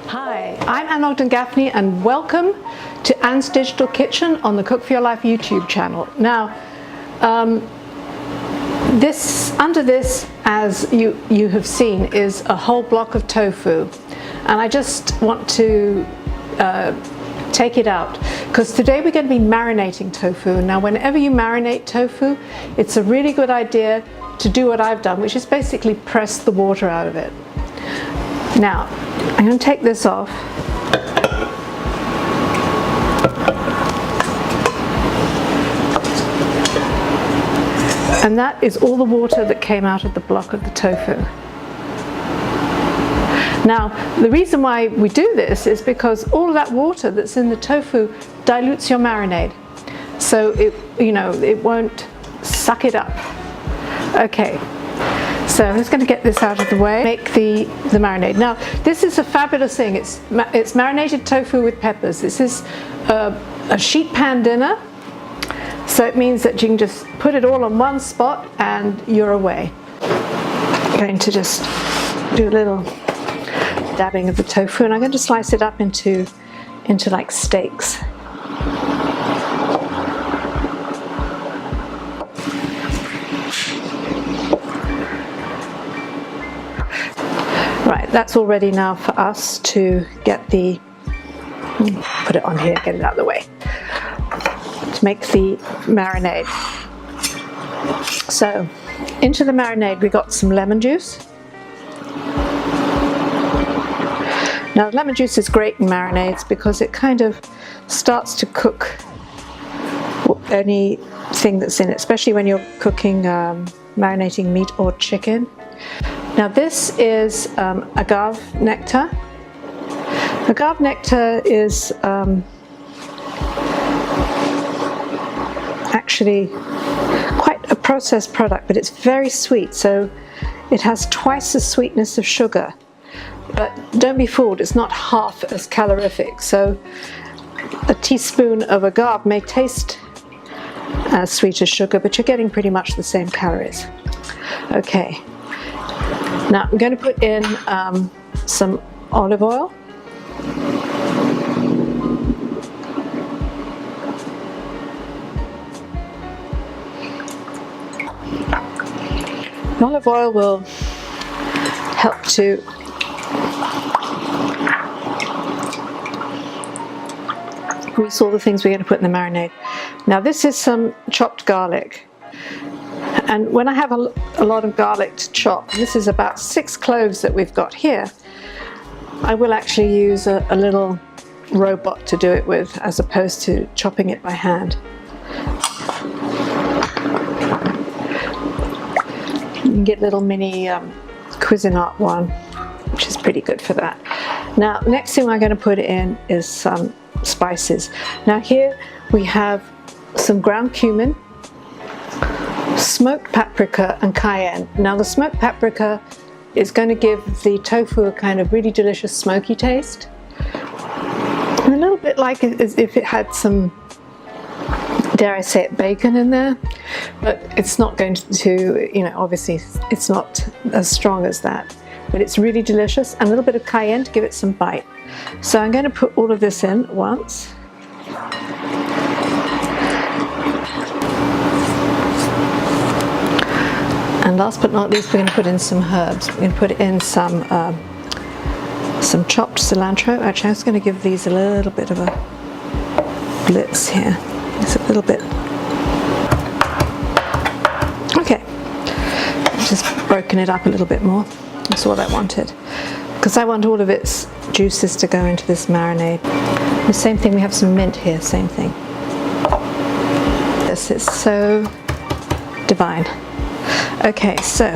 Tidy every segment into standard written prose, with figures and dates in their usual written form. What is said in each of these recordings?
Hi, I'm Anne Ogden-Gaffney and welcome to Anne's Digital Kitchen on the Cook for Your Life YouTube channel. Now, under this, as you have seen, is a whole block of tofu, and I just want to take it out because today we're going to be marinating tofu. Now, whenever you marinate tofu, it's a really good idea to do what I've done, which is basically press the water out of it. Now, I'm going to take this off. And that is all the water that came out of the block of the tofu. Now, the reason why we do this is because all of that water that's in the tofu dilutes your marinade. So it won't suck it up. Okay. So I'm just going to get this out of the way, make the marinade. Now, this is a fabulous thing. It's marinated tofu with peppers. This is a sheet pan dinner. So it means that you can just put it all on one spot and you're away. I'm going to just do a little dabbing of the tofu, and I'm going to slice it up into like steaks. Right, that's all ready now for us to get put it on here, get it out of the way, to make the marinade. So, into the marinade we got some lemon juice. Now, lemon juice is great in marinades because it kind of starts to cook anything that's in it, especially when you're cooking, marinating meat or chicken. Now, this is agave nectar. Agave nectar is actually quite a processed product, but it's very sweet, so it has twice the sweetness of sugar. But don't be fooled, it's not half as calorific. So a teaspoon of agave may taste as sweet as sugar, but you're getting pretty much the same calories. Okay. Now I'm going to put in some olive oil. The olive oil will help to grease all the things we're going to put in the marinade. Now, this is some chopped garlic. And when I have a lot of garlic to chop, this is about 6 cloves that we've got here, I will actually use a little robot to do it with, as opposed to chopping it by hand. You can get little mini Cuisinart one, which is pretty good for that. Now, next thing I'm going to put in is some spices. Now, here we have some ground cumin, smoked paprika and cayenne. Now, the smoked paprika is going to give the tofu a kind of really delicious smoky taste, and a little bit like as if it had some, dare I say it, bacon in there, but it's not going to, obviously it's not as strong as that, but it's really delicious, and a little bit of cayenne to give it some bite. So I'm going to put all of this in at once. And last but not least, we're going to put in some herbs. We're going to put in some chopped cilantro. Actually, I'm just going to give these a little bit of a blitz here. Just a little bit. Okay. Just broken it up a little bit more. That's what I wanted, because I want all of its juices to go into this marinade. The same thing, we have some mint here, same thing. This is so divine. Okay, so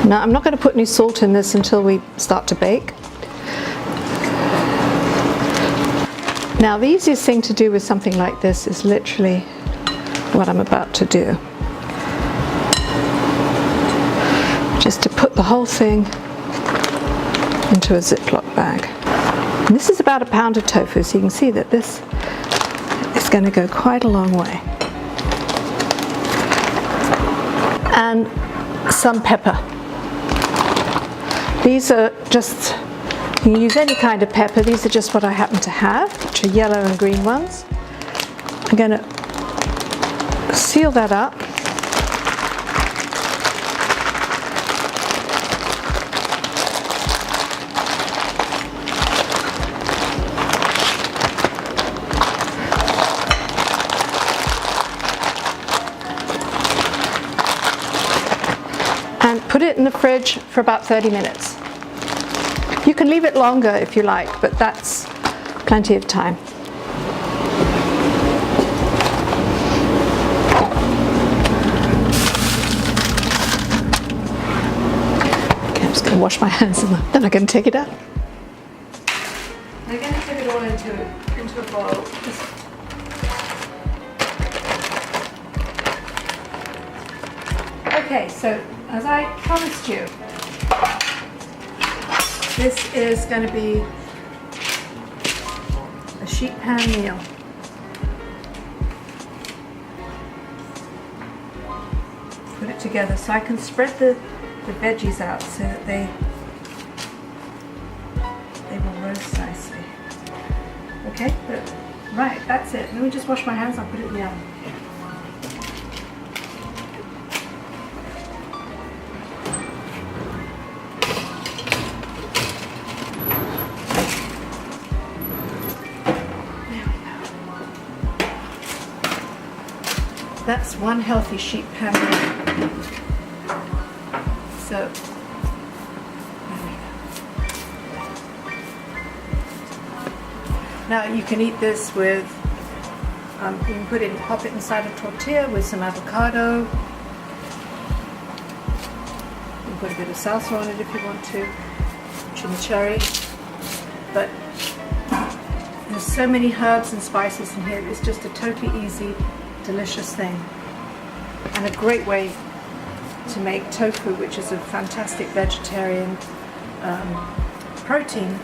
now I'm not going to put any salt in this until we start to bake. Now, the easiest thing to do with something like this is literally what I'm about to do. Just to put the whole thing into a Ziploc bag. And this is about 1 pound of tofu, so you can see that this is going to go quite a long way. And some pepper. These are just, you can use any kind of pepper. These are just what I happen to have, which are yellow and green ones. I'm going to seal that up. And put it in the fridge for about 30 minutes. You can leave it longer if you like, but that's plenty of time. Okay, I'm just going to wash my hands and then I'm going to take it out. I'm going to put it all into a bowl. Okay, so as I promised you, this is going to be a sheet pan meal. Put it together so I can spread the veggies out so that they will roast nicely. Okay, right, that's it. Let me just wash my hands, I'll put it in the oven. That's one healthy sheet pan meal. So, there we go. Now you can eat this with, you can pop it inside a tortilla with some avocado. You can put a bit of salsa on it if you want to, chimichurri. But there's so many herbs and spices in here, it's just a totally easy, delicious thing, and a great way to make tofu, which is a fantastic vegetarian protein